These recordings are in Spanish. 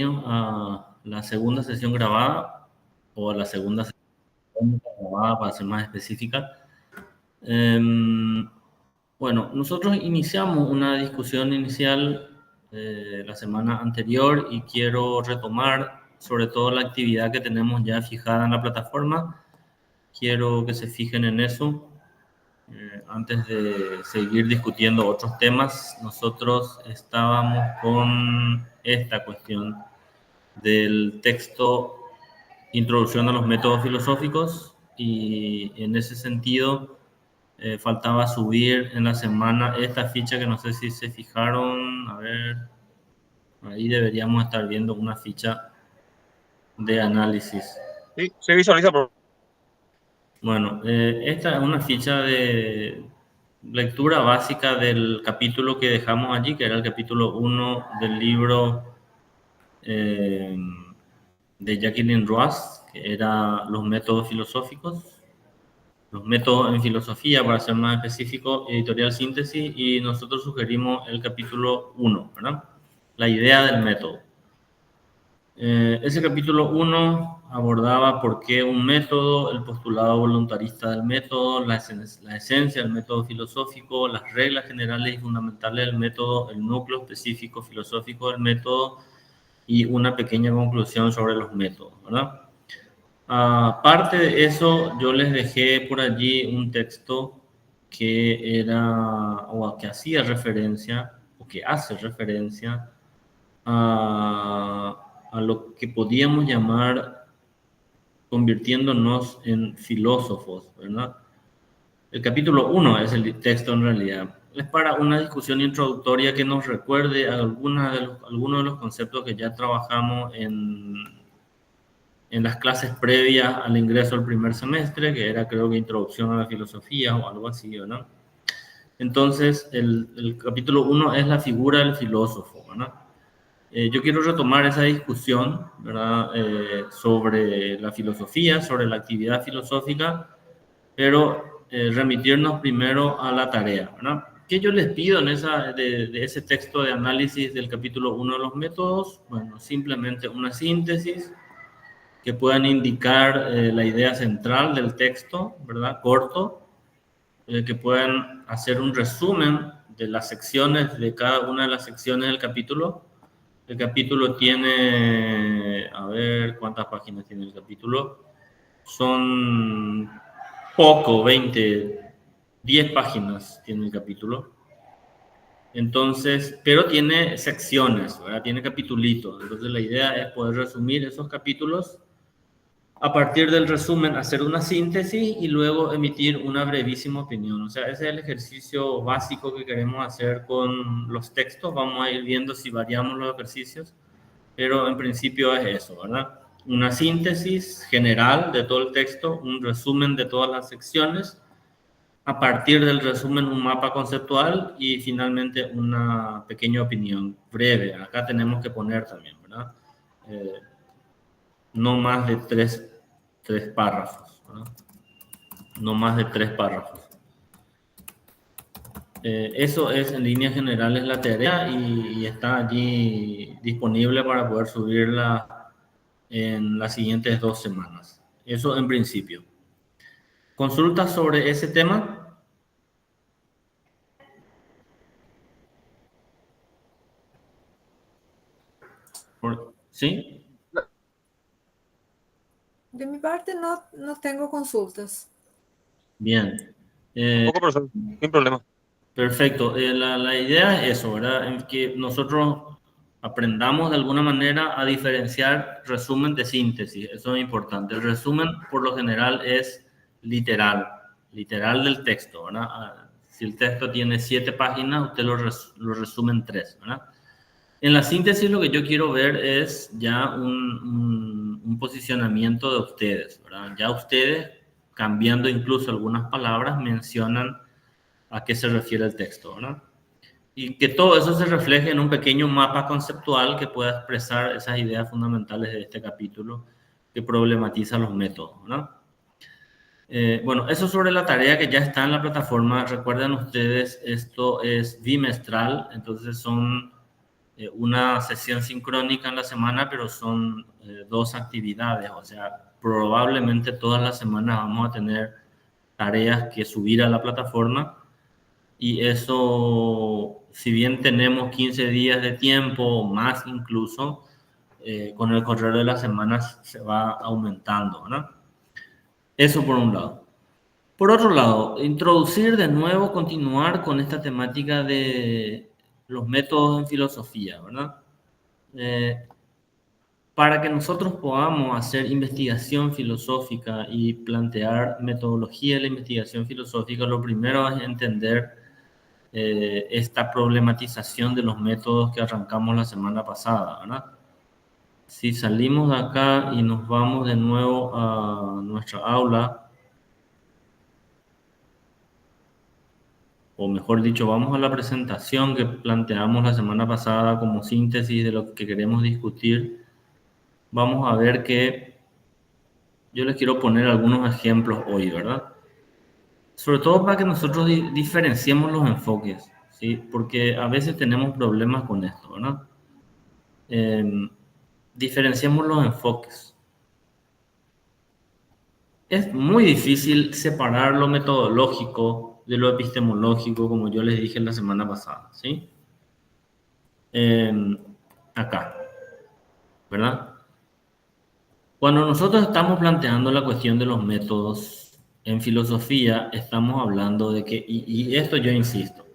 a la segunda sesión grabada, o a la segunda sesión grabada para ser más específica. Bueno, nosotros iniciamos una discusión inicial la semana anterior y quiero retomar sobre todo la actividad que tenemos ya fijada en la plataforma. Quiero que se fijen en eso. Antes de seguir discutiendo otros temas, nosotros estábamos con esta cuestión del texto Introducción a los métodos filosóficos, y en ese sentido faltaba subir en la semana esta ficha que no sé si se fijaron. A ver, ahí deberíamos estar viendo una ficha de análisis. Sí, se visualiza. Bueno, esta es una ficha de lectura básica del capítulo que dejamos allí, que era el capítulo 1 del libro eh, de Jacqueline Ross, que era los métodos filosóficos, los métodos en filosofía, para ser más específico, editorial Síntesis, y nosotros sugerimos el capítulo 1, ¿verdad? La idea del método. Ese capítulo 1 abordaba por qué un método, el postulado voluntarista del método, la esencia del método filosófico, las reglas generales y fundamentales del método, el núcleo específico filosófico del método y una pequeña conclusión sobre los métodos, ¿verdad? Aparte de eso, yo les dejé por allí un texto que era, o que hacía referencia, o que hace referencia a lo que podíamos llamar convirtiéndonos en filósofos, ¿verdad? El capítulo 1 es el texto en realidad. Es para una discusión introductoria que nos recuerde algunos de los conceptos que ya trabajamos en las clases previas al ingreso al primer semestre, que era, creo que, introducción a la filosofía o algo así, ¿verdad? Entonces, el capítulo 1 es la figura del filósofo, ¿verdad? Yo quiero retomar esa discusión, ¿verdad? Sobre la filosofía, sobre la actividad filosófica, pero remitirnos primero a la tarea, ¿verdad? ¿Qué yo les pido en de ese texto de análisis del capítulo 1 de los métodos? Bueno, simplemente una síntesis que puedan indicar la idea central del texto, ¿verdad? Corto, que puedan hacer un resumen de las secciones, de cada una de las secciones del capítulo. El capítulo tiene, a ver, ¿cuántas páginas tiene el capítulo? Son poco, 20, 10 páginas tiene el capítulo. Entonces, pero tiene secciones, ¿verdad? Tiene capitulitos. Entonces la idea es poder resumir esos capítulos, a partir del resumen hacer una síntesis y luego emitir una brevísima opinión. O sea, ese es el ejercicio básico que queremos hacer con los textos. Vamos a ir viendo si variamos los ejercicios, pero en principio es eso, ¿verdad? Una síntesis general de todo el texto, un resumen de todas las secciones, a partir del resumen un mapa conceptual y finalmente una pequeña opinión breve. Acá tenemos que poner también, ¿verdad? No más de tres párrafos, ¿verdad? No más de 3 párrafos. Eso es en líneas generales la tarea y está allí disponible para poder subirla en las siguientes 2 semanas. Eso en principio. ¿Consultas sobre ese tema? ¿Sí? De mi parte no tengo consultas. Bien. Tampoco, profesor, sin problema. Perfecto. La idea es eso, ¿verdad? En que nosotros aprendamos de alguna manera a diferenciar resumen de síntesis. Eso es importante. El resumen, por lo general, es literal, literal del texto, ¿verdad? Si el texto tiene 7 páginas, usted lo resume en 3, ¿verdad? En la síntesis lo que yo quiero ver es ya un posicionamiento de ustedes, ¿verdad? Ya ustedes, cambiando incluso algunas palabras, mencionan a qué se refiere el texto, ¿verdad? Y que todo eso se refleje en un pequeño mapa conceptual que pueda expresar esas ideas fundamentales de este capítulo que problematiza los métodos, ¿verdad? Bueno, eso sobre la tarea que ya está en la plataforma. Recuerden ustedes, esto es bimestral, entonces son una sesión sincrónica en la semana, pero son 2 actividades. O sea, probablemente todas las semanas vamos a tener tareas que subir a la plataforma, y eso, si bien tenemos 15 días de tiempo o más incluso, con el correr de las semanas se va aumentando, ¿verdad? Eso por un lado. Por otro lado, introducir de nuevo, continuar con esta temática de los métodos en filosofía, ¿verdad? Para que nosotros podamos hacer investigación filosófica y plantear metodología de la investigación filosófica, lo primero es entender esta problematización de los métodos que arrancamos la semana pasada, ¿verdad? Si salimos de acá y nos vamos de nuevo a nuestra aula, o mejor dicho, vamos a la presentación que planteamos la semana pasada como síntesis de lo que queremos discutir, vamos a ver que yo les quiero poner algunos ejemplos hoy, ¿verdad? Sobre todo para que nosotros diferenciemos los enfoques, ¿sí? Porque a veces tenemos problemas con esto, ¿verdad? Diferenciemos los enfoques. Es muy difícil separar lo metodológico de lo epistemológico, como yo les dije la semana pasada, ¿sí? Acá, ¿verdad? Cuando nosotros estamos planteando la cuestión de los métodos en filosofía, estamos hablando de que, y esto yo insisto,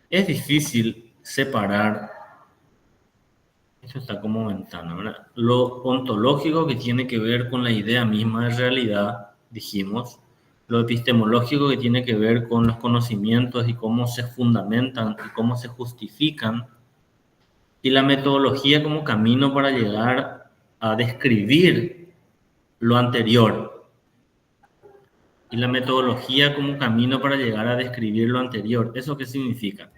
es difícil separar, esto está como ventana, ¿verdad? Lo ontológico, que tiene que ver con la idea misma de realidad, dijimos, lo epistemológico, que tiene que ver con los conocimientos y cómo se fundamentan y cómo se justifican, y la metodología como camino para llegar a describir lo anterior. Y la metodología como camino para llegar a describir lo anterior. ¿Eso qué significa?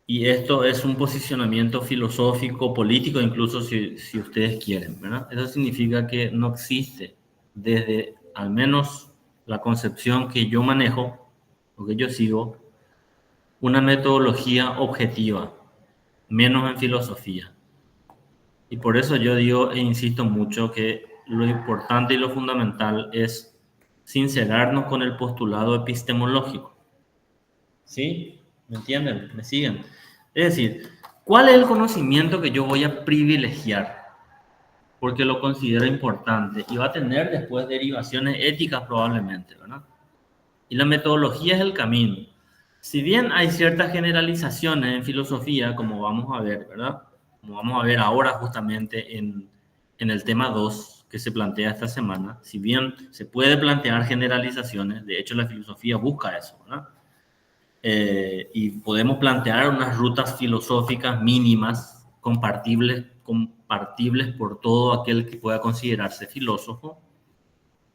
Y esto es un posicionamiento filosófico, político, incluso si ustedes quieren, ¿verdad? Eso significa que no existe, desde al menos la concepción que yo manejo, o que yo sigo, una metodología objetiva, menos en filosofía. Y por eso yo digo e insisto mucho que lo importante y lo fundamental es sincerarnos con el postulado epistemológico. ¿Sí? ¿Me entienden? ¿Me siguen? Es decir, ¿cuál es el conocimiento que yo voy a privilegiar? Porque lo considero importante y va a tener después derivaciones éticas probablemente, ¿verdad? Y la metodología es el camino. Si bien hay ciertas generalizaciones en filosofía, como vamos a ver, ¿verdad? Como vamos a ver ahora justamente en el tema 2 que se plantea esta semana, si bien se puede plantear generalizaciones, de hecho la filosofía busca eso, ¿verdad? Y podemos plantear unas rutas filosóficas mínimas, compartibles por todo aquel que pueda considerarse filósofo.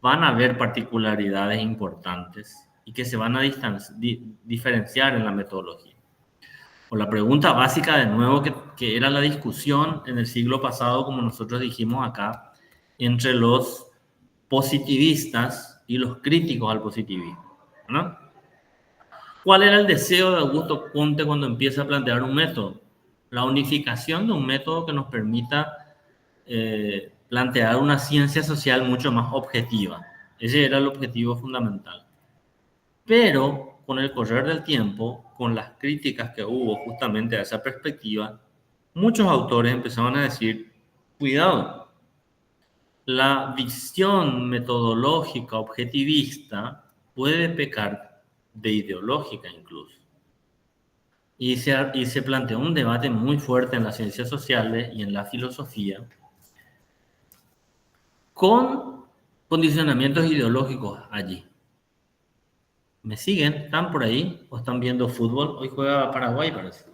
Van a haber particularidades importantes y que se van a diferenciar en la metodología. O la pregunta básica, de nuevo, que era la discusión en el siglo pasado, como nosotros dijimos acá, entre los positivistas y los críticos al positivismo, ¿no? ¿Cuál era el deseo de Augusto Comte cuando empieza a plantear un método? La unificación de un método que nos permita plantear una ciencia social mucho más objetiva. Ese era el objetivo fundamental. Pero con el correr del tiempo, con las críticas que hubo justamente a esa perspectiva, muchos autores empezaron a decir, cuidado, la visión metodológica objetivista puede pecar de ideológica incluso. Y se planteó un debate muy fuerte en las ciencias sociales y en la filosofía con condicionamientos ideológicos allí. ¿Me siguen? ¿Están por ahí? ¿O están viendo fútbol? Hoy juega Paraguay, parece.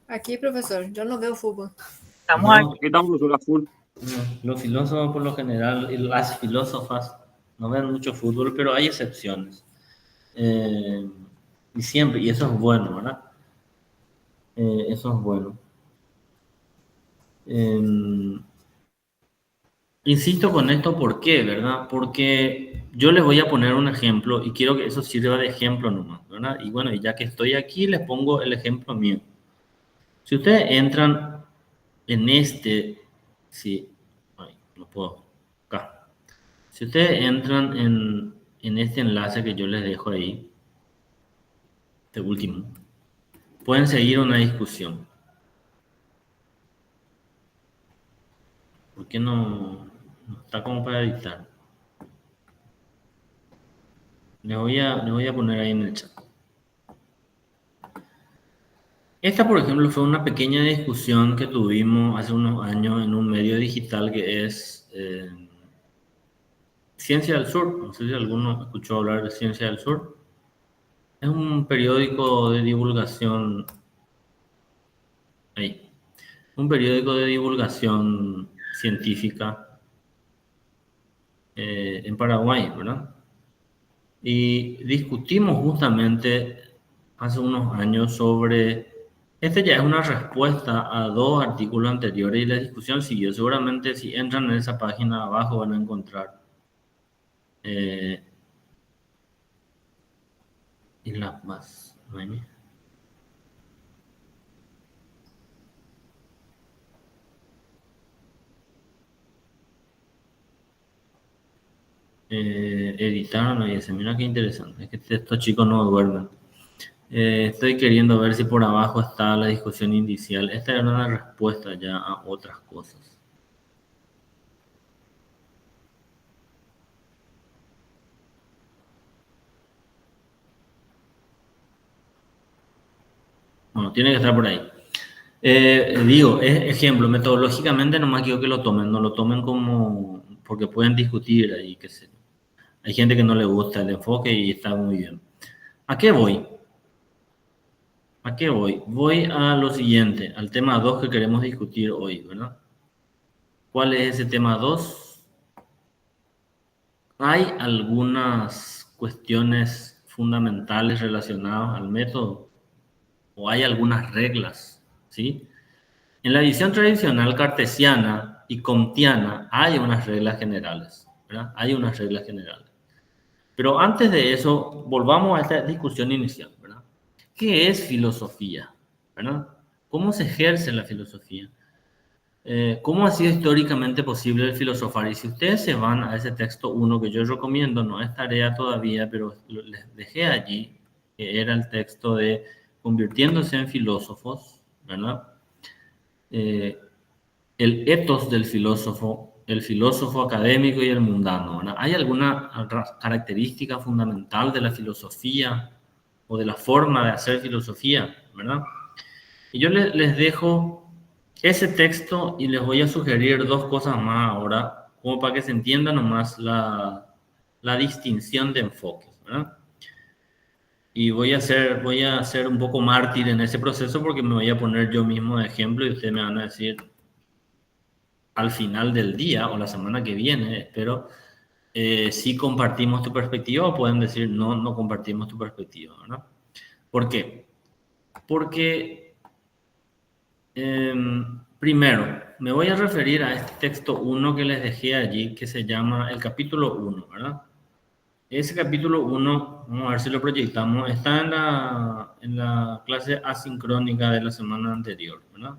Aquí, profesor, yo no veo fútbol. Estamos aquí, estamos a full. Los filósofos por lo general y las filósofas no ven mucho fútbol, pero hay excepciones. Y siempre, y eso es bueno, ¿verdad? Eso es bueno. Insisto con esto, ¿por qué, verdad? Porque yo les voy a poner un ejemplo y quiero que eso sirva de ejemplo nomás, ¿verdad? Y bueno, ya que estoy aquí, les pongo el ejemplo mío. Si ustedes entran en este, sí, ay, no puedo, acá. Si ustedes entran en este enlace que yo les dejo ahí, este último, pueden seguir una discusión. ¿Por qué no está como para editar? Les voy a poner ahí en el chat. Esta, por ejemplo, fue una pequeña discusión que tuvimos hace unos años en un medio digital que es Ciencia del Sur. No sé si alguno escuchó hablar de Ciencia del Sur. Es un periódico de divulgación. Ahí. Un periódico de divulgación científica en Paraguay, ¿verdad? Y discutimos justamente hace unos años sobre... Este ya es una respuesta a dos artículos anteriores y la discusión siguió. Seguramente si entran en esa página abajo van a encontrar y las más. Editaron y dice, mira qué interesante, es que estos chicos no duermen. Estoy queriendo ver si por abajo está la discusión inicial. Esta era una respuesta ya a otras cosas. Bueno, tiene que estar por ahí. Digo, es ejemplo, metodológicamente nomás quiero que lo tomen, no lo tomen como, porque pueden discutir ahí, qué sé. Hay gente que no le gusta el enfoque y está muy bien. ¿A qué voy? ¿A qué voy? Voy a lo siguiente, al tema 2 que queremos discutir hoy, ¿verdad? ¿Cuál es ese tema 2? Hay algunas cuestiones fundamentales relacionadas al método o hay algunas reglas, ¿sí? En la visión tradicional cartesiana y comtiana hay unas reglas generales, ¿verdad? Hay unas reglas generales. Pero antes de eso, volvamos a esta discusión inicial, ¿verdad? ¿Qué es filosofía? ¿Verdad? ¿Cómo se ejerce la filosofía? ¿Cómo ha sido históricamente posible el filosofar? Y si ustedes se van a ese texto 1 que yo recomiendo, no es tarea todavía, pero les dejé allí, que era el texto de Convirtiéndose en filósofos, ¿verdad? El ethos del filósofo, el filósofo académico y el mundano, ¿verdad? ¿Hay alguna característica fundamental de la filosofía o de la forma de hacer filosofía, ¿verdad? Y yo les dejo ese texto y les voy a sugerir dos cosas más ahora, como para que se entienda nomás la distinción de enfoques, ¿verdad? Y voy a ser un poco mártir en ese proceso porque me voy a poner yo mismo de ejemplo y ustedes me van a decir al final del día o la semana que viene, espero, si compartimos tu perspectiva o pueden decir no, no compartimos tu perspectiva, ¿verdad? ¿Por qué? Porque primero, me voy a referir a este texto 1 que les dejé allí, que se llama el capítulo 1, ¿verdad? Ese capítulo 1, vamos a ver si lo proyectamos, está en la clase asincrónica de la semana anterior, ¿verdad?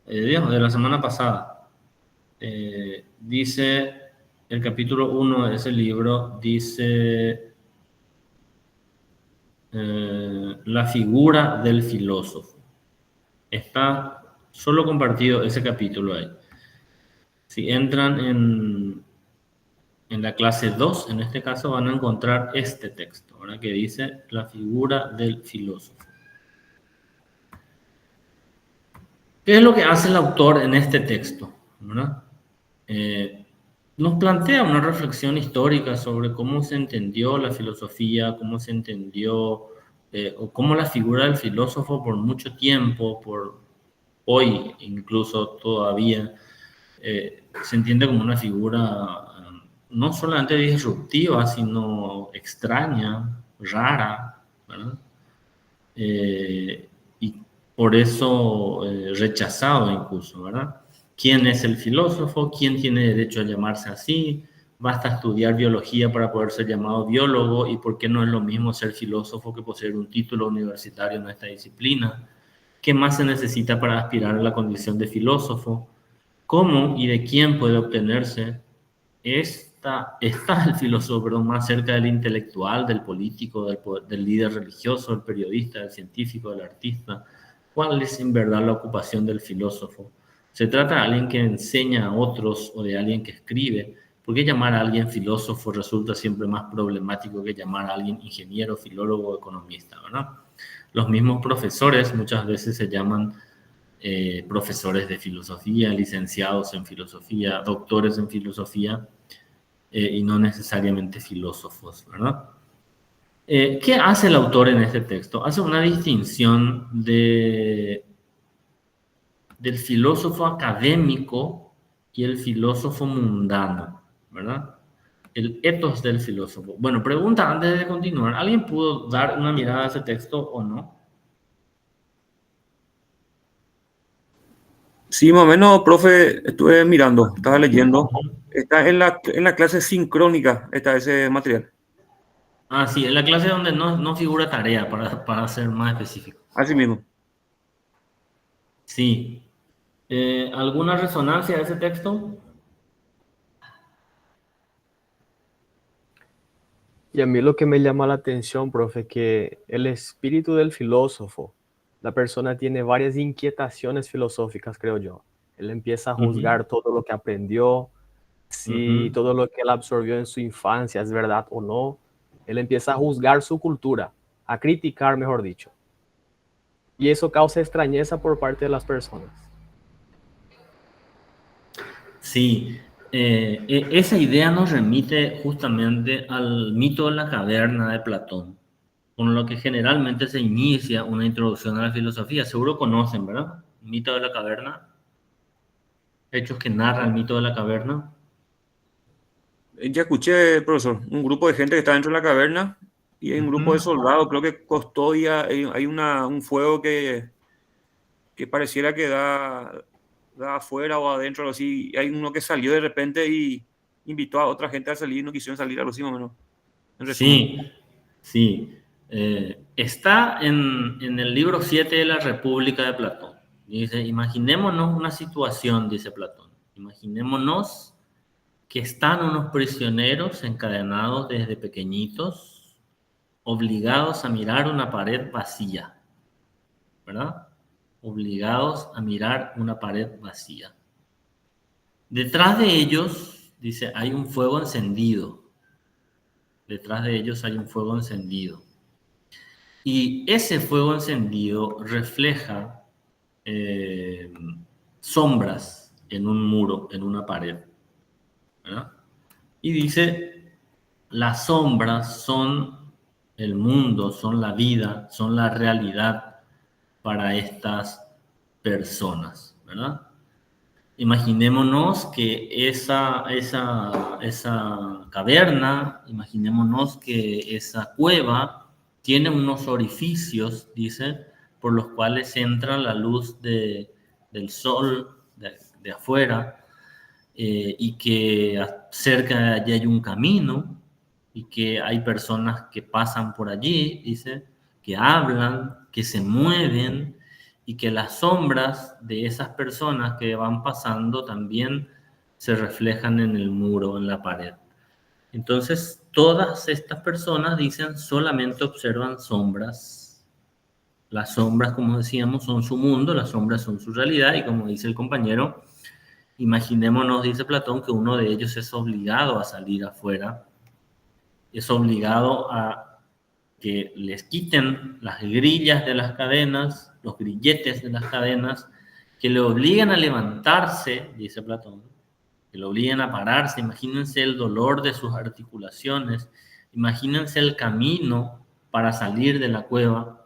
De la semana pasada. Dice, el capítulo 1 de ese libro, dice la figura del filósofo. Está solo compartido ese capítulo ahí. Si entran en la clase 2, en este caso van a encontrar este texto, ¿verdad? Que dice la figura del filósofo. ¿Qué es lo que hace el autor en este texto? ¿Verdad? Nos plantea una reflexión histórica sobre cómo se entendió la filosofía, cómo se entendió, o cómo la figura del filósofo por mucho tiempo, por hoy incluso todavía, se entiende como una figura no solamente disruptiva, sino extraña, rara, ¿verdad? Y por eso rechazado incluso, ¿verdad? ¿Quién es el filósofo? ¿Quién tiene derecho a llamarse así? basta estudiar biología para poder ser llamado biólogo, y por qué no es lo mismo ser filósofo que poseer un título universitario en esta disciplina. ¿Qué más se necesita para aspirar a la condición de filósofo? ¿Cómo y de quién puede obtenerse? ¿Está el filósofo, perdón, más cerca del intelectual, del político, del líder religioso, del periodista, del científico, del artista? ¿Cuál es en verdad la ocupación del filósofo? ¿Se trata de alguien que enseña a otros o de alguien que escribe? ¿Por qué llamar a alguien filósofo resulta siempre más problemático que llamar a alguien ingeniero, filólogo o economista, ¿verdad? Los mismos profesores muchas veces se llaman profesores de filosofía, licenciados en filosofía, doctores en filosofía, y no necesariamente filósofos, ¿verdad? ¿Qué hace el autor en este texto? Hace una distinción del filósofo académico y el filósofo mundano, ¿verdad? El ethos del filósofo. Bueno, pregunta antes de continuar, ¿alguien pudo dar una mirada a ese texto o no? Sí, más o menos, profe, estuve mirando, estaba leyendo. Está en la clase sincrónica, está ese material. Ah, sí, en la clase donde no figura tarea, para ser más específico. Así mismo. Sí. ¿Alguna resonancia de ese texto? Y a mí lo que me llama la atención, profe, que el espíritu del filósofo, la persona tiene varias inquietaciones filosóficas, creo yo. Él empieza a juzgar todo lo que aprendió, si Ujú. todo lo que él absorbió en su infancia es verdad o no. Él empieza a juzgar su cultura, a criticar, mejor dicho. Y eso causa extrañeza por parte de las personas. Sí, esa idea nos remite justamente al mito de la caverna de Platón, con lo que generalmente se inicia una introducción a la filosofía. Seguro conocen, ¿verdad? Mito de la caverna, hechos que narra el mito de la caverna. Ya escuché, profesor, un grupo de gente que está dentro de la caverna y hay un grupo de Ujú. soldados, creo que custodia, hay un fuego que pareciera que da afuera o adentro, algo así. Hay uno que salió de repente y invitó a otra gente a salir y no quisieron salir, algo así, más o menos, en resumen. Sí, sí. Está en el libro 7 de la República de Platón. Dice, imaginémonos una situación, dice Platón. Imaginémonos que están unos prisioneros encadenados desde pequeñitos, obligados a mirar una pared vacía, ¿verdad? Obligados a mirar una pared vacía. Detrás de ellos, dice, hay un fuego encendido. Detrás de ellos hay un fuego encendido. Y ese fuego encendido refleja eh, sombras en un muro, en una pared, ¿verdad? Y dice, las sombras son el mundo, son la vida, son la realidad para estas personas, ¿verdad? Imaginémonos que esa caverna, imaginémonos que esa cueva tiene unos orificios, dice, por los cuales entra la luz del sol de afuera, y que cerca de allí hay un camino y que hay personas que pasan por allí, dice, que hablan, que se mueven, y que las sombras de esas personas que van pasando también se reflejan en el muro, en la pared. Entonces, todas estas personas, dicen, solamente observan sombras. Las sombras, como decíamos, son su mundo, las sombras son su realidad, y como dice el compañero, imaginémonos, dice Platón, que uno de ellos es obligado a salir afuera, es obligado a que les quiten las grillas de las cadenas, los grilletes de las cadenas, que le obligan a levantarse, dice Platón, que le obligan a pararse. Imagínense el dolor de sus articulaciones, imagínense el camino para salir de la cueva.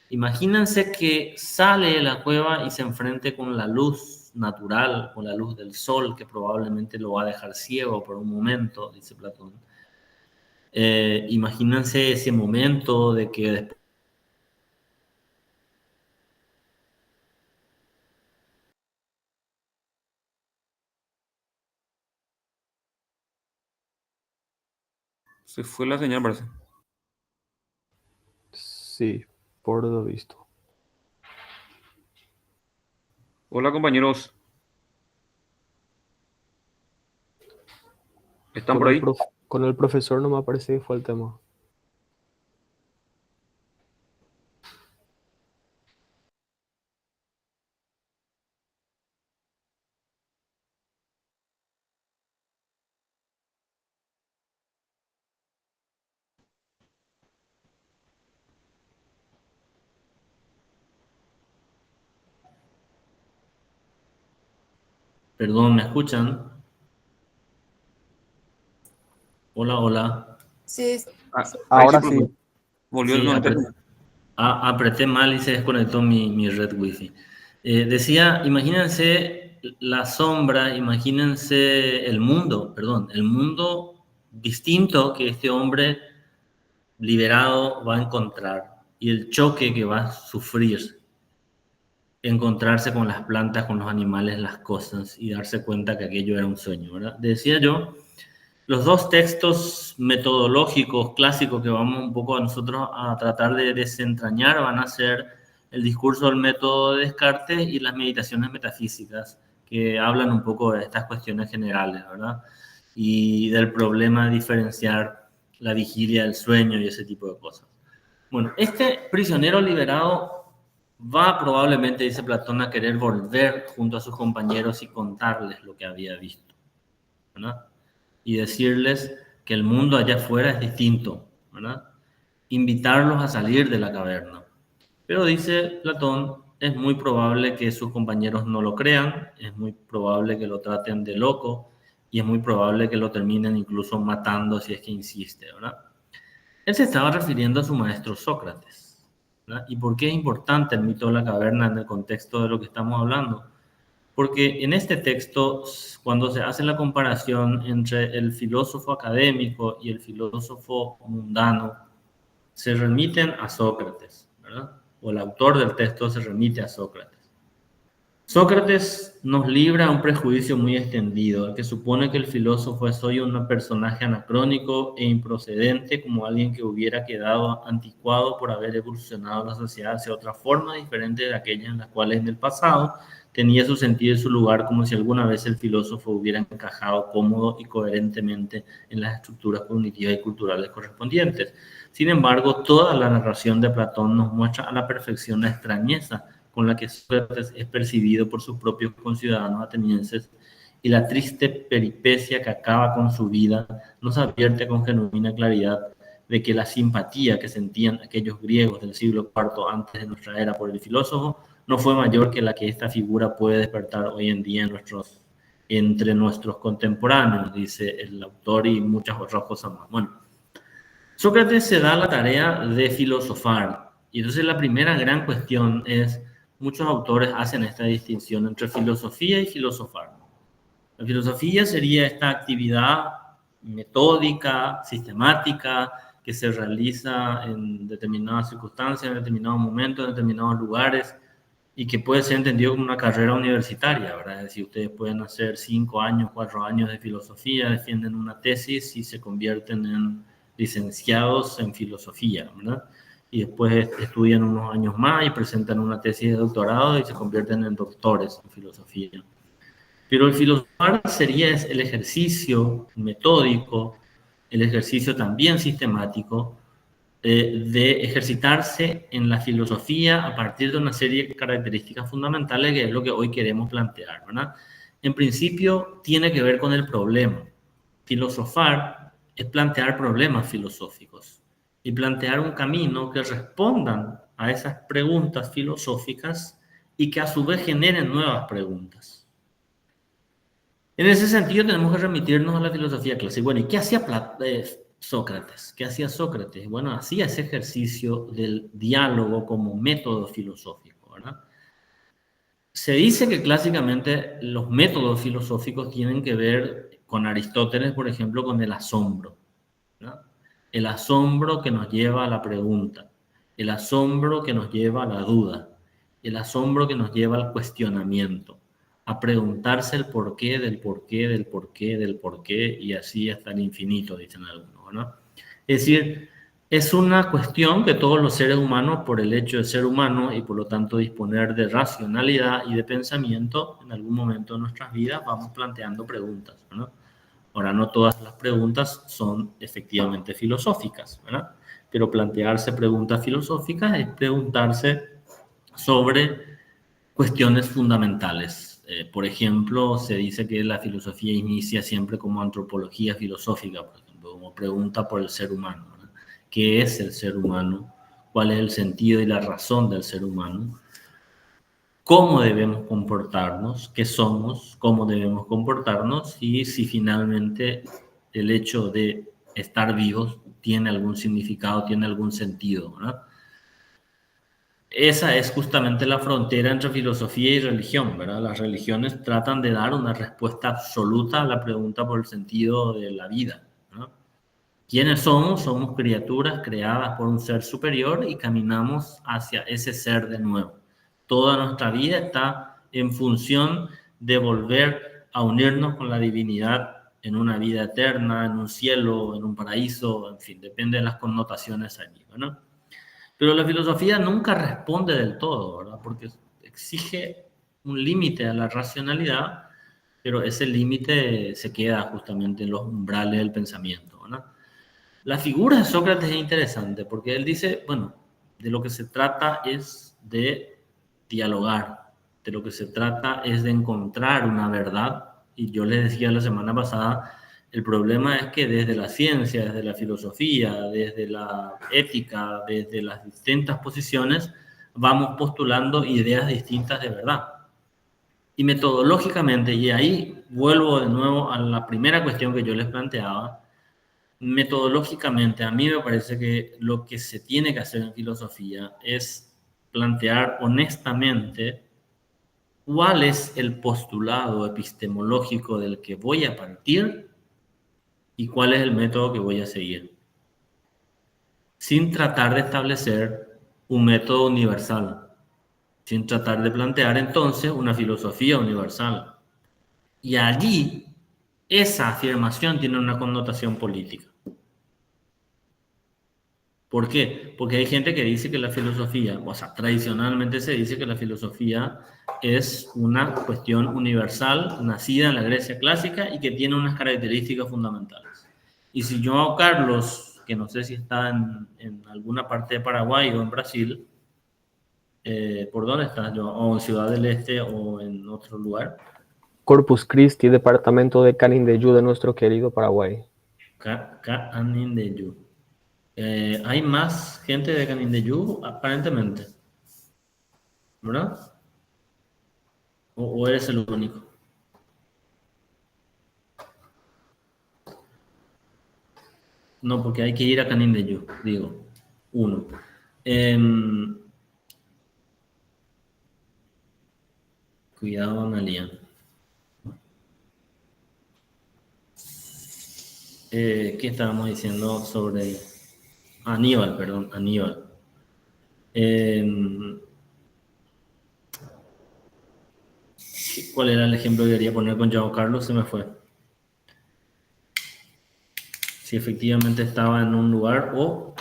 Imagínense que sale de la cueva y se enfrente con la luz natural, con la luz del sol, que probablemente lo va a dejar ciego por un momento, dice Platón. Imagínense ese momento de que Se fue la señal, parece. Sí, por lo visto. Hola, compañeros. ¿Están Con por el, ahí? con el profesor no me parece que fue el tema. Perdón, ¿me escuchan? Hola, hola. Sí, Ahí sí, Ahora profe. sí. Volvió Sí, no, internet. apreté mal y se desconectó mi red wifi. Decía, imagínense la sombra, imagínense el mundo, perdón, el mundo distinto que este hombre liberado va a encontrar y el choque que va a sufrir, encontrarse con las plantas, con los animales, las cosas y darse cuenta que aquello era un sueño, ¿verdad? Decía yo, los dos textos metodológicos clásicos que vamos un poco a nosotros a tratar de desentrañar van a ser el discurso del método de Descartes y las meditaciones metafísicas, que hablan un poco de estas cuestiones generales, ¿verdad? Y del problema de diferenciar la vigilia del sueño y ese tipo de cosas. Bueno, este prisionero liberado va probablemente, dice Platón, a querer volver junto a sus compañeros y contarles lo que había visto, ¿verdad? Y decirles que el mundo allá afuera es distinto, ¿verdad? Invitarlos a salir de la caverna. Pero dice Platón, es muy probable que sus compañeros no lo crean, es muy probable que lo traten de loco y es muy probable que lo terminen incluso matando si es que insiste, ¿verdad? Él se estaba refiriendo a su maestro Sócrates, ¿verdad? ¿Y por qué es importante el mito de la caverna en el contexto de lo que estamos hablando? Porque en este texto, cuando se hace la comparación entre el filósofo académico y el filósofo mundano, se remiten a Sócrates, ¿verdad? O el autor del texto se remite a Sócrates. Sócrates nos libra un prejuicio muy extendido, el que supone que el filósofo es hoy un personaje anacrónico e improcedente, como alguien que hubiera quedado anticuado por haber evolucionado la sociedad hacia otra forma diferente de aquella en las cuales en el pasado tenía su sentido y su lugar, como si alguna vez el filósofo hubiera encajado cómodo y coherentemente en las estructuras cognitivas y culturales correspondientes. Sin embargo, toda la narración de Platón nos muestra a la perfección la extrañeza con la que Sócrates es percibido por sus propios conciudadanos atenienses y la triste peripecia que acaba con su vida nos advierte con genuina claridad de que la simpatía que sentían aquellos griegos del siglo IV antes de nuestra era por el filósofo no fue mayor que la que esta figura puede despertar hoy en día entre nuestros contemporáneos, dice el autor, y muchas otras cosas más. Bueno, Sócrates se da la tarea de filosofar, y entonces la primera gran cuestión es, muchos autores hacen esta distinción entre filosofía y filosofar. La filosofía sería esta actividad metódica, sistemática, que se realiza en determinadas circunstancias, en determinados momentos, en determinados lugares, y que puede ser entendido como una carrera universitaria, ¿verdad? Es decir, ustedes pueden hacer 5 años, 4 años de filosofía, defienden una tesis y se convierten en licenciados en filosofía, ¿verdad? Y después estudian unos años más y presentan una tesis de doctorado y se convierten en doctores en filosofía. Pero el filosofar sería el ejercicio metódico, el ejercicio también sistemático de ejercitarse en la filosofía a partir de una serie de características fundamentales que es lo que hoy queremos plantear, ¿verdad? En principio tiene que ver con el problema. Filosofar es plantear problemas filosóficos y plantear un camino que respondan a esas preguntas filosóficas y que a su vez generen nuevas preguntas. En ese sentido tenemos que remitirnos a la filosofía clásica. Bueno, ¿y qué hacía Sócrates? ¿Qué hacía Sócrates? Bueno, hacía ese ejercicio del diálogo como método filosófico, ¿verdad? Se dice que clásicamente los métodos filosóficos tienen que ver con Aristóteles, por ejemplo, con el asombro, ¿no? El asombro que nos lleva a la pregunta, el asombro que nos lleva a la duda, el asombro que nos lleva al cuestionamiento, a preguntarse el porqué del porqué del porqué del porqué y así hasta el infinito, dicen algunos, ¿no? Es decir, es una cuestión que todos los seres humanos, por el hecho de ser humanos y por lo tanto disponer de racionalidad y de pensamiento, en algún momento de nuestras vidas vamos planteando preguntas, ¿no? Ahora, no todas las preguntas son efectivamente filosóficas, ¿verdad? Pero plantearse preguntas filosóficas es preguntarse sobre cuestiones fundamentales. Por ejemplo, se dice que la filosofía inicia siempre como antropología filosófica, por ejemplo, como pregunta por el ser humano, ¿verdad? ¿Qué es el ser humano? ¿Cuál es el sentido y la razón del ser humano? ¿Cómo debemos comportarnos? ¿Qué somos? ¿Cómo debemos comportarnos? Y si finalmente el hecho de estar vivos tiene algún significado, tiene algún sentido, ¿verdad? Esa es justamente la frontera entre filosofía y religión, ¿verdad? Las religiones tratan de dar una respuesta absoluta a la pregunta por el sentido de la vida, ¿no? ¿Quiénes somos? Somos criaturas creadas por un ser superior y caminamos hacia ese ser de nuevo. Toda nuestra vida está en función de volver a unirnos con la divinidad en una vida eterna, en un cielo, en un paraíso, en fin, depende de las connotaciones allí, ¿no? Pero la filosofía nunca responde del todo, ¿verdad? Porque exige un límite a la racionalidad, pero ese límite se queda justamente en los umbrales del pensamiento, ¿verdad? La figura de Sócrates es interesante porque él dice, bueno, de lo que se trata es de dialogar, de lo que se trata es de encontrar una verdad. Y yo les decía la semana pasada, el problema es que desde la ciencia, desde la filosofía, desde la ética, desde las distintas posiciones, vamos postulando ideas distintas de verdad. Y metodológicamente, y ahí vuelvo de nuevo a la primera cuestión que yo les planteaba, metodológicamente a mí me parece que lo que se tiene que hacer en filosofía es plantear honestamente cuál es el postulado epistemológico del que voy a partir y cuál es el método que voy a seguir, sin tratar de establecer un método universal, sin tratar de plantear entonces una filosofía universal. Y allí esa afirmación tiene una connotación política. ¿Por qué? Porque hay gente que dice que la filosofía, o sea, tradicionalmente se dice que la filosofía es una cuestión universal, nacida en la Grecia clásica y que tiene unas características fundamentales. Y si João Carlos, que no sé si está en alguna parte de Paraguay o en Brasil, ¿por dónde está João? ¿O en Ciudad del Este o en otro lugar? Corpus Christi, departamento de Canindeyú de nuestro querido Paraguay. Canindeyú. Hay más gente de Canindeyú, aparentemente, ¿verdad? ¿O eres el único? No, porque hay que ir a Canindeyú, digo, uno. Cuidado, Analia. ¿Qué estábamos diciendo sobre Aníbal? Perdón, Aníbal. ¿Cuál era el ejemplo que quería poner con João Carlos? Se me fue. Si efectivamente estaba en un lugar o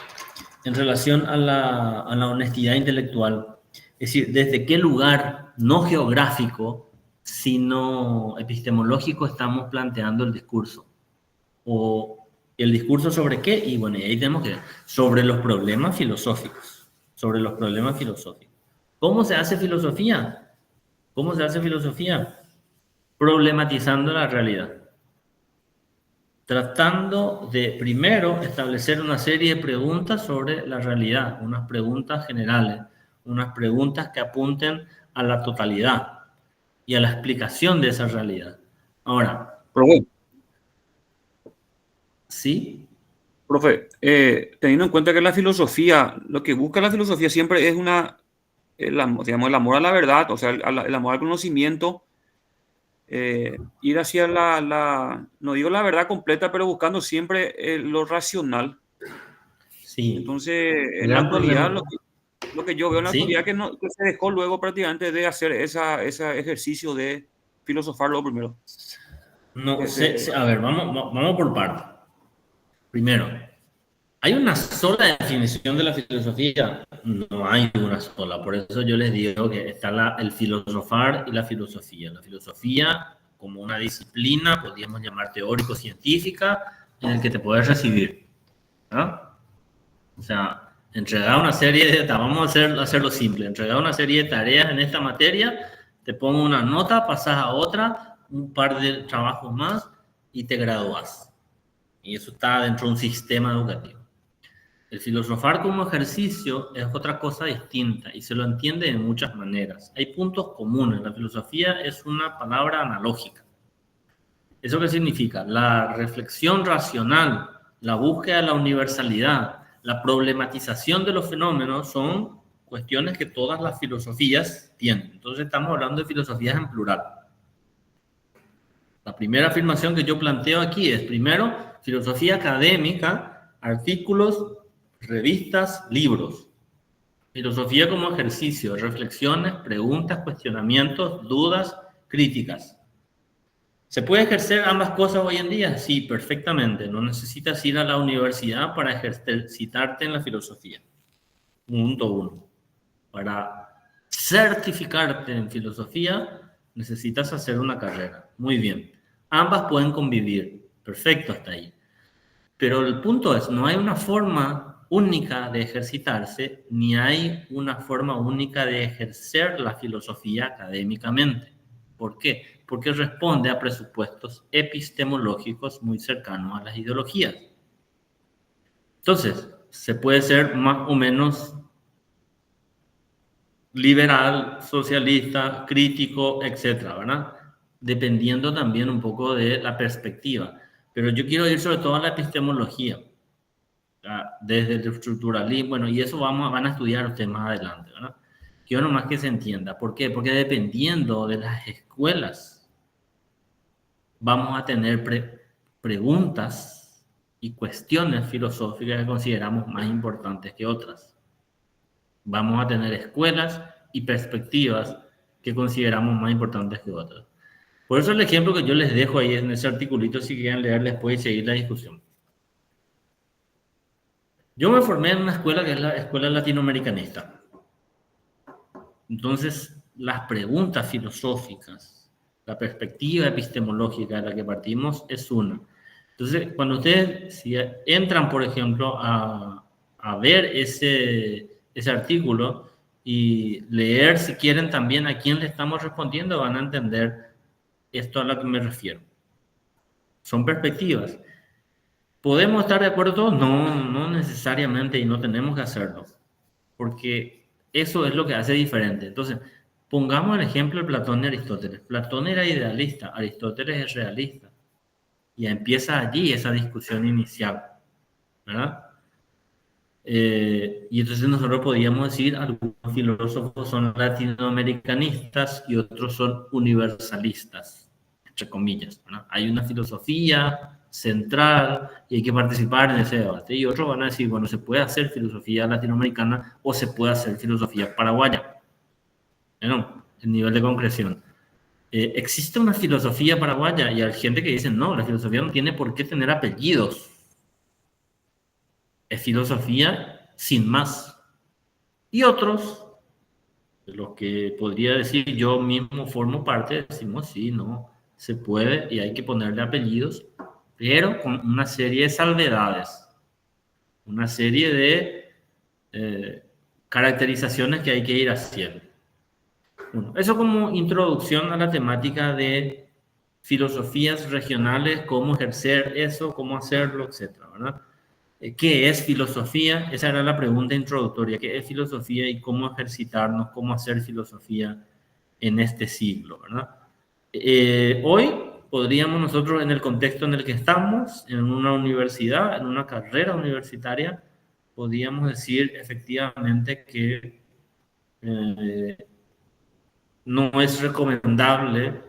en relación a la honestidad intelectual. Es decir, desde qué lugar, no geográfico, sino epistemológico, estamos planteando el discurso. O el discurso sobre qué, y bueno, ahí tenemos que ver, sobre los problemas filosóficos. Sobre los problemas filosóficos. ¿Cómo se hace filosofía? ¿Cómo se hace filosofía? Problematizando la realidad. Tratando de, primero, establecer una serie de preguntas sobre la realidad, unas preguntas generales, unas preguntas que apunten a la totalidad y a la explicación de esa realidad. Ahora, Profe, ¿sí? profe, teniendo en cuenta que la filosofía, lo que busca la filosofía siempre es digamos, el amor a la verdad, o sea, el amor al conocimiento, ir hacia no digo la verdad completa, pero buscando siempre lo racional. Sí. Entonces, El en la gran actualidad, problema. lo que yo veo en la ¿Sí? actualidad que se dejó luego prácticamente de hacer ese ejercicio de filosofar primero. No, a ver, vamos por partes. Primero, ¿Hay una sola definición de la filosofía? No hay una sola. Por eso yo les digo que está el filosofar y la filosofía. La filosofía como una disciplina, podríamos llamar teórico-científica, en el que te puedes recibir, ¿no? O sea, entregar una serie de... Vamos a hacerlo simple. Entregar una serie de tareas en esta materia, te pongo una nota, pasas a otra, un par de trabajos más y te gradúas. Y eso está dentro de un sistema educativo. El filosofar como ejercicio es otra cosa distinta y se lo entiende de muchas maneras. Hay puntos comunes. La filosofía es una palabra analógica. ¿Eso qué significa? La reflexión racional, la búsqueda de la universalidad, la problematización de los fenómenos son cuestiones que todas las filosofías tienen. Entonces estamos hablando de filosofías en plural. La primera afirmación que yo planteo aquí es, primero, filosofía académica, artículos, revistas, libros. Filosofía como ejercicio, reflexiones, preguntas, cuestionamientos, dudas, críticas. ¿Se puede ejercer ambas cosas hoy en día? Sí, perfectamente. No necesitas ir a la universidad para ejercitarte en la filosofía. Punto uno. Para certificarte en filosofía, necesitas hacer una carrera. Muy bien. Ambas pueden convivir. Perfecto hasta ahí. Pero el punto es, no hay una forma única de ejercitarse, ni hay una forma única de ejercer la filosofía académicamente. ¿Por qué? Porque responde a presupuestos epistemológicos muy cercanos a las ideologías. Entonces, se puede ser más o menos liberal, socialista, crítico, etcétera, ¿verdad? Dependiendo también un poco de la perspectiva. Pero yo quiero ir sobre todo a la epistemología, desde el estructuralismo, bueno, y eso van a estudiar ustedes más adelante, ¿verdad? Quiero nomás que se entienda. ¿Por qué? Porque dependiendo de las escuelas, vamos a tener preguntas y cuestiones filosóficas que consideramos más importantes que otras. Vamos a tener escuelas y perspectivas que consideramos más importantes que otras. Por eso el ejemplo que yo les dejo ahí en ese articulito, si quieren leer después y seguir la discusión. Yo me formé en una escuela que es la Escuela Latinoamericanista. Entonces, las preguntas filosóficas, la perspectiva epistemológica de la que partimos es una. Entonces, cuando ustedes si entran, por ejemplo, a ver ese artículo y leer, si quieren, también a quién le estamos respondiendo, van a entender esto a lo que me refiero. Son perspectivas. ¿Podemos estar de acuerdo todos? No necesariamente, y no tenemos que hacerlo, porque eso es lo que hace diferente. Entonces, pongamos el ejemplo de Platón y Aristóteles. Platón era idealista, Aristóteles es realista. Y empieza allí esa discusión inicial, ¿verdad? Y entonces nosotros podríamos decir, algunos filósofos son latinoamericanistas y otros son universalistas, entre comillas, ¿verdad? Hay una filosofía central y hay que participar en ese debate. Y otros van a decir, bueno, se puede hacer filosofía latinoamericana o se puede hacer filosofía paraguaya. Bueno, el nivel de concreción. Existe una filosofía paraguaya y hay gente que dice, no, la filosofía no tiene por qué tener apellidos. Es filosofía sin más. Y otros, de los que podría decir yo mismo formo parte, decimos, sí, no, se puede y hay que ponerle apellidos, pero con una serie de salvedades, una serie de caracterizaciones que hay que ir haciendo. Bueno, eso como introducción a la temática de filosofías regionales, cómo ejercer eso, cómo hacerlo, etcétera, ¿verdad? ¿Qué es filosofía? Esa era la pregunta introductoria. ¿Qué es filosofía y cómo ejercitarnos, cómo hacer filosofía en este siglo, ¿verdad? Hoy podríamos nosotros, en el contexto en el que estamos, en una universidad, en una carrera universitaria, podríamos decir efectivamente que no es recomendable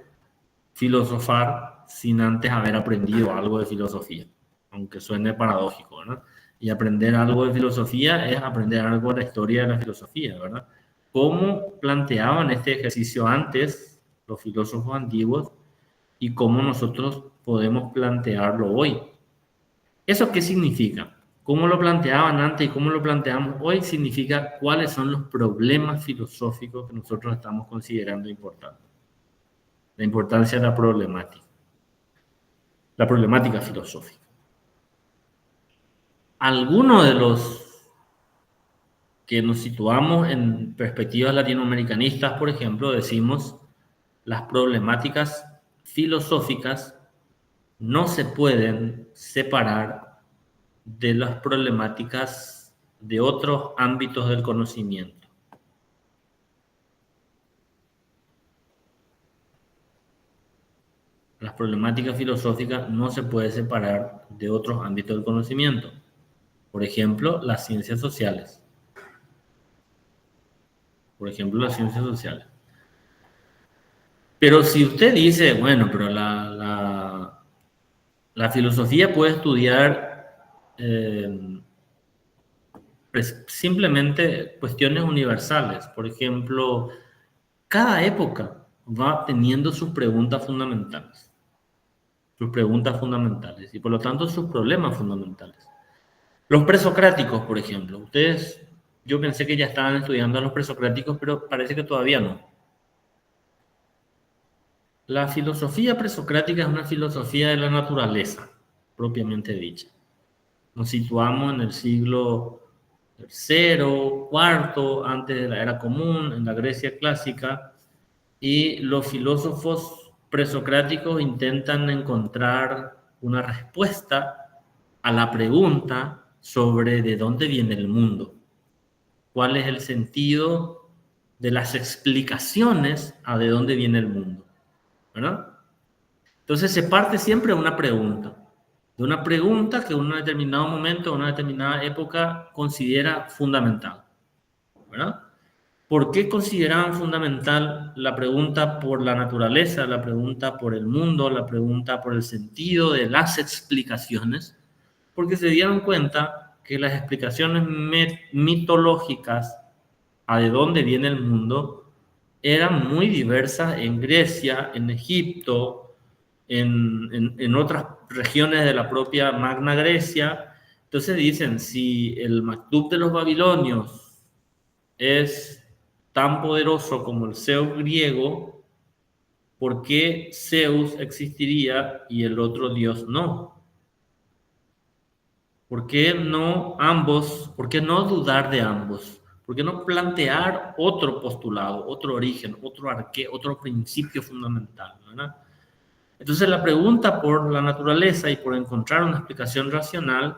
filosofar sin antes haber aprendido algo de filosofía, aunque suene paradójico, ¿verdad? Y aprender algo de filosofía es aprender algo de la historia de la filosofía, ¿verdad? ¿Cómo planteaban este ejercicio antes los filósofos antiguos y cómo nosotros podemos plantearlo hoy? ¿Eso qué significa? cómo lo planteaban antes y cómo lo planteamos hoy significa cuáles son los problemas filosóficos que nosotros estamos considerando importantes. La importancia de la problemática filosófica. Algunos de los que nos situamos en perspectivas latinoamericanistas, por ejemplo, decimos las problemáticas filosóficas no se pueden separar de las problemáticas de otros ámbitos del conocimiento. Las problemáticas filosóficas no se pueden separar de otros ámbitos del conocimiento. Por ejemplo, las ciencias sociales. Pero si usted dice, bueno, pero la filosofía puede estudiar simplemente cuestiones universales. Por ejemplo, cada época va teniendo sus preguntas fundamentales. Y por lo tanto sus problemas fundamentales. Los presocráticos, por ejemplo. Yo pensé que ya estaban estudiando a los presocráticos, pero parece que todavía no. La filosofía presocrática es una filosofía de la naturaleza, propiamente dicha. Nos situamos en el siglo III, IV, antes de la era común, en la Grecia clásica, y los filósofos presocráticos intentan encontrar una respuesta a la pregunta sobre de dónde viene el mundo, cuál es el sentido de las explicaciones a de dónde viene el mundo, ¿verdad? Entonces se parte siempre de una pregunta que en un determinado momento, en una determinada época considera fundamental, ¿verdad? ¿Por qué consideraban fundamental la pregunta por la naturaleza, la pregunta por el mundo, la pregunta por el sentido de las explicaciones? Porque se dieron cuenta que las explicaciones mitológicas a de dónde viene el mundo eran muy diversas en Grecia, en Egipto, en otras regiones de la propia Magna Grecia. Entonces dicen, si el Maktub de los babilonios es tan poderoso como el Zeus griego, ¿por qué Zeus existiría y el otro dios no? ¿Por qué no ambos? ¿Por qué no dudar de ambos? ¿Por qué no plantear otro postulado, otro origen, otro principio fundamental, ¿verdad? Entonces la pregunta por la naturaleza y por encontrar una explicación racional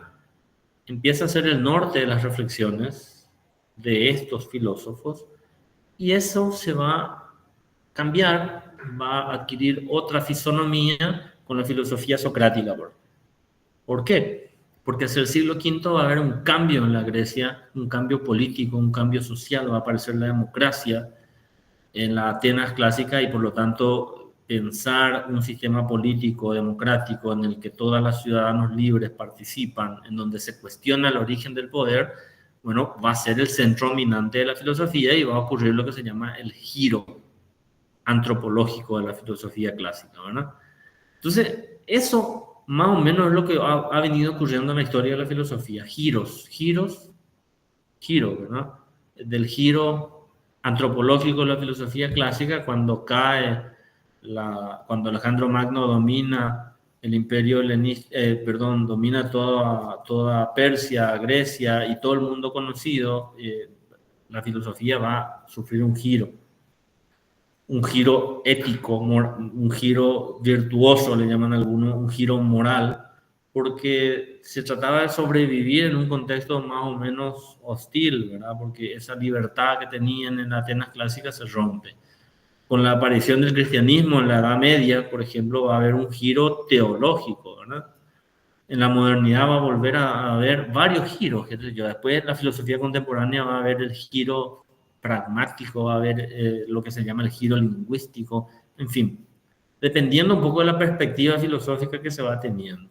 empieza a ser el norte de las reflexiones de estos filósofos, y eso se va a cambiar, va a adquirir otra fisonomía con la filosofía socrática. ¿Por qué? Porque hacia el siglo V va a haber un cambio en la Grecia, un cambio político, un cambio social, va a aparecer la democracia en la Atenas clásica, y por lo tanto pensar un sistema político democrático en el que todos los ciudadanos libres participan, en donde se cuestiona el origen del poder, bueno, va a ser el centro dominante de la filosofía y va a ocurrir lo que se llama el giro antropológico de la filosofía clásica, ¿verdad? Entonces, eso más o menos es lo que ha venido ocurriendo en la historia de la filosofía. Giros, ¿verdad? Del giro antropológico de la filosofía clásica, cuando Alejandro Magno domina el imperio domina toda Persia, Grecia y todo el mundo conocido, la filosofía va a sufrir un giro ético, un giro virtuoso, le llaman algunos, un giro moral, porque se trataba de sobrevivir en un contexto más o menos hostil, ¿verdad? Porque esa libertad que tenían en Atenas clásica se rompe. Con la aparición del cristianismo en la Edad Media, por ejemplo, va a haber un giro teológico, ¿verdad? En la modernidad va a volver a haber varios giros. Después, en la filosofía contemporánea va a haber el giro pragmático, va a haber lo que se llama el giro lingüístico, en fin, dependiendo un poco de la perspectiva filosófica que se va teniendo.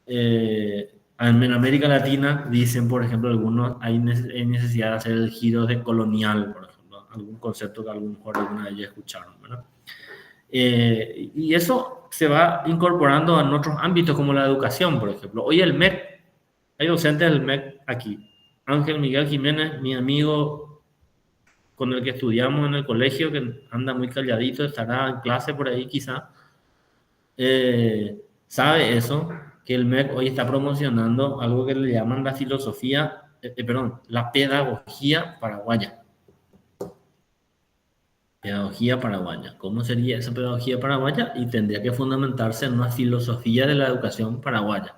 En América Latina, dicen, por ejemplo, algunos, hay necesidad de hacer el giro decolonial, por ejemplo, algún concepto que a lo mejor alguna de ellas escucharon, ¿verdad? Y eso se va incorporando en otros ámbitos como la educación, por ejemplo. Hoy el MEC Hay docentes del MEC aquí. Ángel Miguel Jiménez, mi amigo con el que estudiamos en el colegio, que anda muy calladito, estará en clase por ahí quizá, sabe eso, que el MEC hoy está promocionando algo que le llaman la filosofía, la pedagogía paraguaya. Pedagogía paraguaya. ¿Cómo sería esa pedagogía paraguaya? Y tendría que fundamentarse en una filosofía de la educación paraguaya.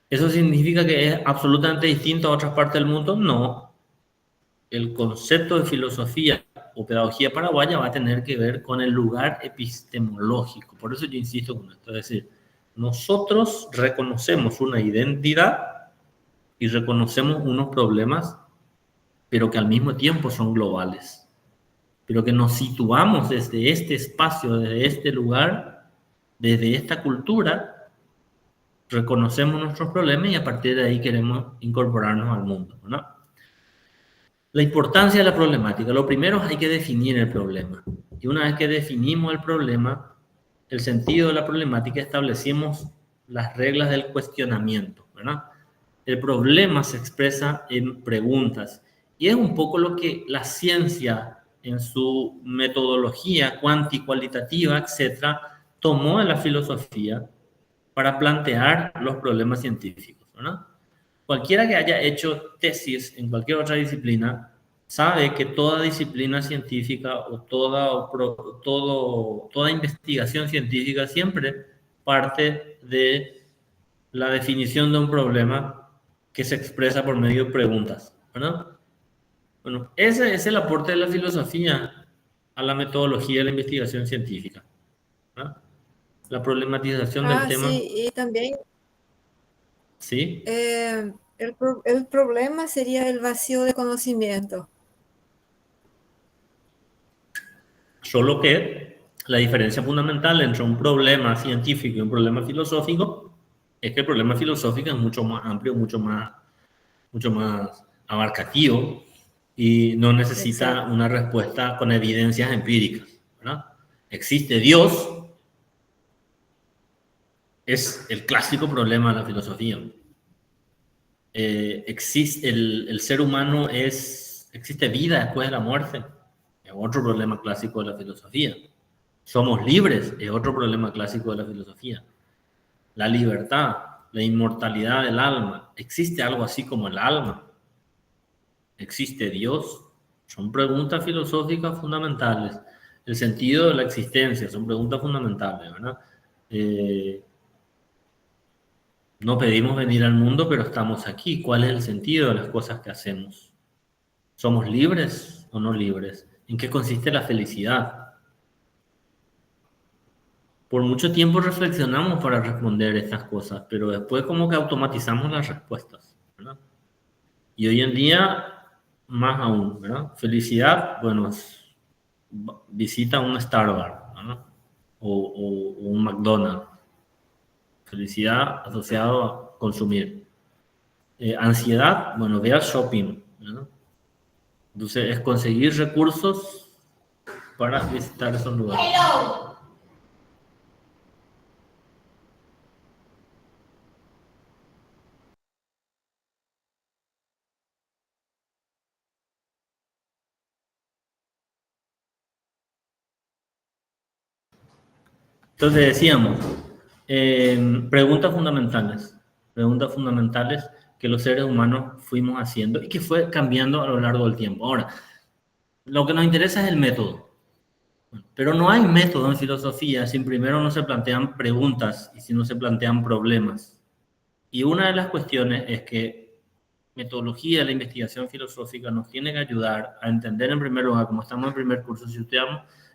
¿Eso significa que es absolutamente distinto a otras partes del mundo? No. El concepto de filosofía o pedagogía paraguaya va a tener que ver con el lugar epistemológico. Por eso yo insisto con esto. Es decir, nosotros reconocemos una identidad y reconocemos unos problemas, pero que al mismo tiempo son globales. Pero que nos situamos desde este espacio, desde este lugar, desde esta cultura, reconocemos nuestros problemas y a partir de ahí queremos incorporarnos al mundo, ¿no? La importancia de la problemática. Lo primero hay que definir el problema. Y una vez que definimos el problema, el sentido de la problemática, establecemos las reglas del cuestionamiento, ¿verdad? El problema se expresa en preguntas. Y es un poco lo que la ciencia, en su metodología cuantitativa, etcétera, tomó de la filosofía para plantear los problemas científicos, ¿verdad? Cualquiera que haya hecho tesis en cualquier otra disciplina sabe que toda disciplina científica o toda investigación científica siempre parte de la definición de un problema que se expresa por medio de preguntas, ¿verdad? Bueno, ese es el aporte de la filosofía a la metodología de la investigación científica, ¿verdad? La problematización del tema. Sí, y también ¿Sí? el problema sería el vacío de conocimiento. Solo que la diferencia fundamental entre un problema científico y un problema filosófico es que el problema filosófico es mucho más amplio, mucho más abarcativo y no necesita Exacto. una respuesta con evidencias empíricas, ¿verdad? Existe Dios, es el clásico problema de la filosofía. Existe el ser humano, existe vida después de la muerte, es otro problema clásico de la filosofía. Somos libres, es otro problema clásico de la filosofía. La libertad, la inmortalidad del alma, ¿existe algo así como el alma? ¿Existe Dios? Son preguntas filosóficas fundamentales. El sentido de la existencia, son preguntas fundamentales, ¿verdad? No pedimos venir al mundo, pero estamos aquí. ¿Cuál es el sentido de las cosas que hacemos? ¿Somos libres o no libres? ¿En qué consiste la felicidad? Por mucho tiempo reflexionamos para responder estas cosas, pero después como que automatizamos las respuestas, ¿verdad? Y hoy en día, más aún, ¿verdad? Felicidad, bueno, visita un Starbucks, ¿verdad? O un McDonald's. Felicidad asociado a consumir. Ansiedad, bueno, ve al shopping, ¿verdad? Entonces es conseguir recursos para visitar esos lugares. Entonces decíamos, preguntas fundamentales que los seres humanos fuimos haciendo y que fue cambiando a lo largo del tiempo. Ahora, lo que nos interesa es el método, pero no hay método en filosofía si primero no se plantean preguntas y si no se plantean problemas. Y una de las cuestiones es que metodología de la investigación filosófica nos tiene que ayudar a entender en primer lugar, como estamos en primer curso, si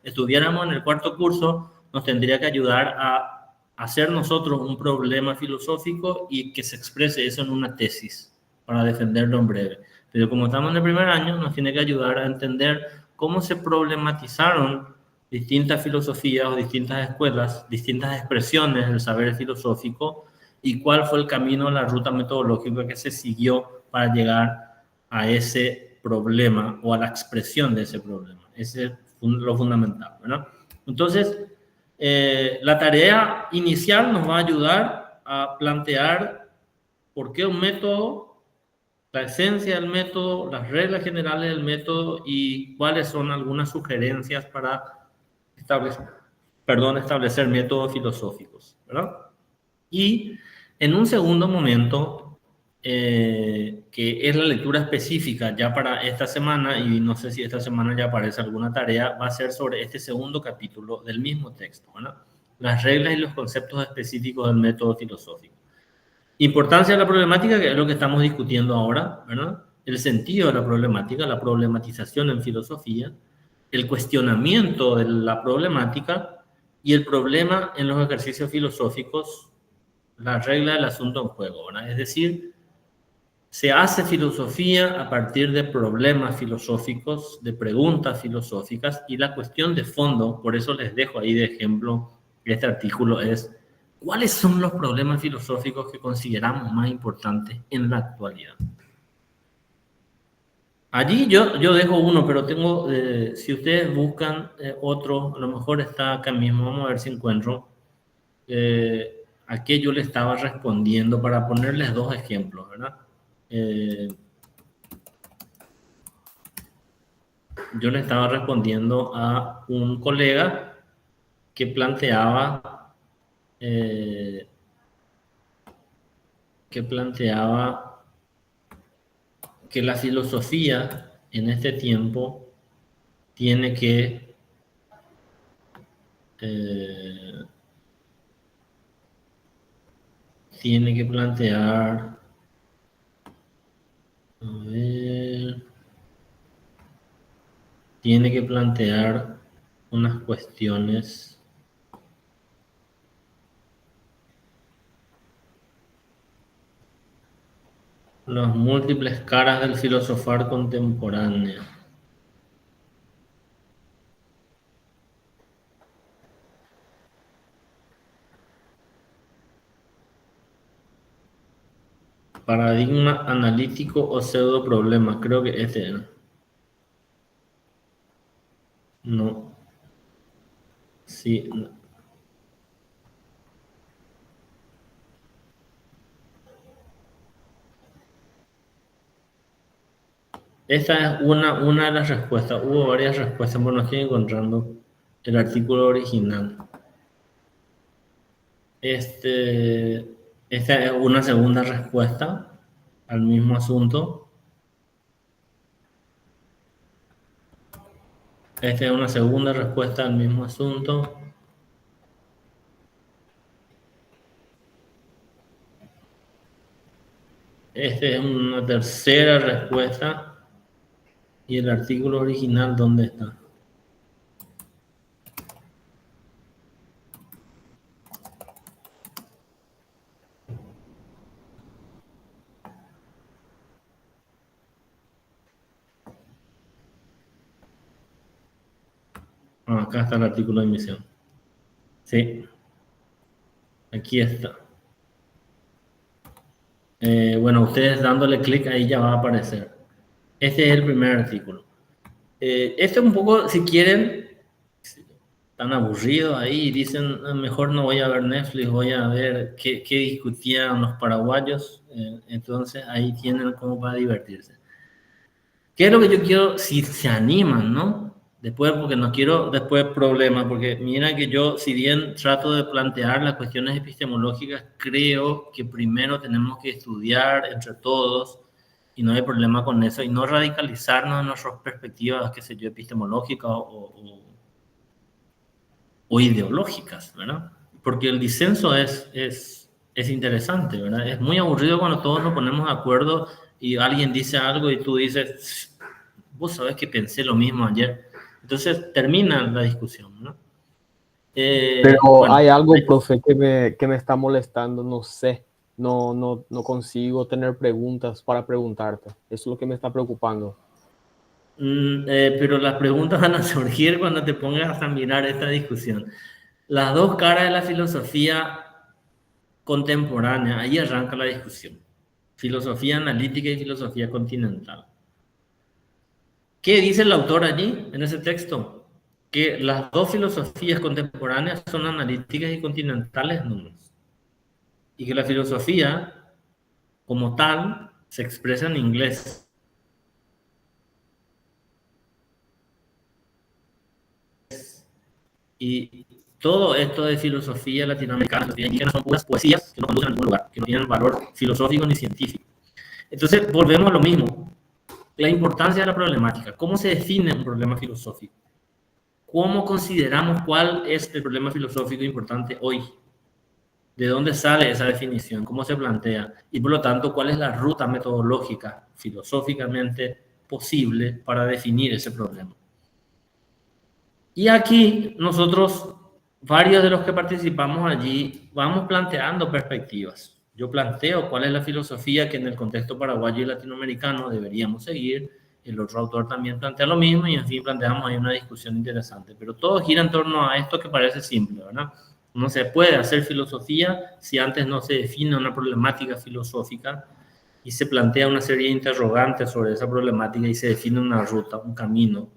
estuviéramos en el cuarto curso, nos tendría que ayudar a hacer nosotros un problema filosófico y que se exprese eso en una tesis para defenderlo en breve. Pero como estamos en el primer año, nos tiene que ayudar a entender cómo se problematizaron distintas filosofías o distintas escuelas, distintas expresiones del saber filosófico y cuál fue el camino, la ruta metodológica que se siguió para llegar a ese problema o a la expresión de ese problema. Ese es lo fundamental, ¿verdad? Entonces, la tarea inicial nos va a ayudar a plantear por qué un método, la esencia del método, las reglas generales del método y cuáles son algunas sugerencias para establecer métodos filosóficos, ¿verdad? Y en un segundo momento, que es la lectura específica ya para esta semana, y no sé si esta semana ya aparece alguna tarea, va a ser sobre este segundo capítulo del mismo texto, ¿verdad? Las reglas y los conceptos específicos del método filosófico. Importancia de la problemática, que es lo que estamos discutiendo ahora, ¿verdad? El sentido de la problemática, la problematización en filosofía, el cuestionamiento de la problemática y el problema en los ejercicios filosóficos, la regla del asunto en juego, ¿verdad? Es decir, se hace filosofía a partir de problemas filosóficos, de preguntas filosóficas, y la cuestión de fondo, por eso les dejo ahí de ejemplo este artículo, es ¿cuáles son los problemas filosóficos que consideramos más importantes en la actualidad? Allí yo dejo uno, pero tengo, si ustedes buscan otro, a lo mejor está acá mismo, vamos a ver si encuentro, a qué yo le estaba respondiendo para ponerles dos ejemplos, ¿verdad? Yo le estaba respondiendo a un colega que planteaba que la filosofía en este tiempo tiene que plantear, a ver, tiene que plantear unas cuestiones las múltiples caras del filosofar contemporáneo. Paradigma analítico o pseudo problema, creo que este era. No. Sí. No. Esta es una de las respuestas. Hubo varias respuestas, pero no estoy encontrando el artículo original. Esta es una segunda respuesta al mismo asunto. Esta es una segunda respuesta al mismo asunto. Esta es una tercera respuesta. ¿Y el artículo original dónde está? Acá está el artículo de emisión. Sí. Aquí está. Bueno, ustedes dándole clic ahí ya va a aparecer. Este es el primer artículo. Este un poco, si quieren, están aburridos ahí y dicen, mejor no voy a ver Netflix, voy a ver qué discutían los paraguayos. Entonces ahí tienen como para divertirse. ¿Qué es lo que yo quiero? Si se animan, ¿no? Después, porque no quiero después problemas, porque mira que yo, si bien trato de plantear las cuestiones epistemológicas, creo que primero tenemos que estudiar entre todos, y no hay problema con eso, y no radicalizarnos en nuestras perspectivas, qué sé yo, epistemológicas o ideológicas, ¿verdad? Porque el disenso es interesante, ¿verdad? Es muy aburrido cuando todos nos ponemos de acuerdo y alguien dice algo y tú dices, vos sabés que pensé lo mismo ayer. Entonces termina la discusión, ¿no? Pero bueno, hay algo, profe, que me está molestando, no sé. No consigo tener preguntas para preguntarte. Eso es lo que me está preocupando. Pero las preguntas van a surgir cuando te pongas a mirar esta discusión. Las dos caras de la filosofía contemporánea, ahí arranca la discusión. Filosofía analítica y filosofía continental. ¿Qué dice el autor allí, en ese texto? Que las dos filosofías contemporáneas son analíticas y continentales nomás. Y que la filosofía como tal se expresa en inglés. Y todo esto de filosofía latinoamericana, filosofía indígena, son puras poesías que no conducen a ningún lugar, que no tienen valor filosófico ni científico. Entonces, volvemos a lo mismo. La importancia de la problemática. ¿Cómo se define un problema filosófico? ¿Cómo consideramos cuál es el problema filosófico importante hoy? ¿De dónde sale esa definición? ¿Cómo se plantea? Y por lo tanto, ¿cuál es la ruta metodológica, filosóficamente posible para definir ese problema? Y aquí nosotros, varios de los que participamos allí, vamos planteando perspectivas. Yo planteo cuál es la filosofía que en el contexto paraguayo y latinoamericano deberíamos seguir. El otro autor también plantea lo mismo y en fin planteamos ahí una discusión interesante. Pero todo gira en torno a esto que parece simple, ¿verdad? No se puede hacer filosofía si antes no se define una problemática filosófica y se plantea una serie de interrogantes sobre esa problemática y se define una ruta, un camino.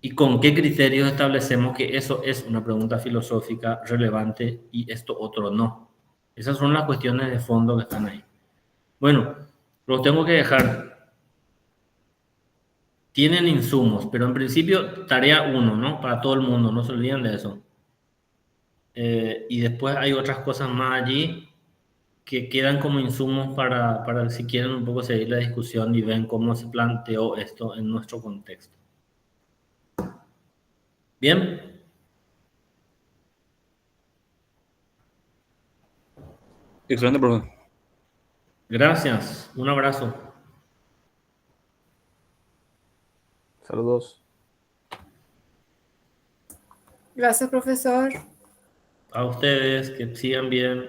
¿Y con qué criterios establecemos que eso es una pregunta filosófica relevante y esto otro no? Esas son las cuestiones de fondo que están ahí. Bueno, los tengo que dejar. Tienen insumos, pero en principio tarea 1, ¿no? Para todo el mundo, no se olviden de eso. Y después hay otras cosas más allí que quedan como insumos para si quieren un poco seguir la discusión y ven cómo se planteó esto en nuestro contexto. ¿Bien? Excelente, profe. Gracias. Un abrazo. Saludos. Gracias, profesor. A ustedes, que sigan bien.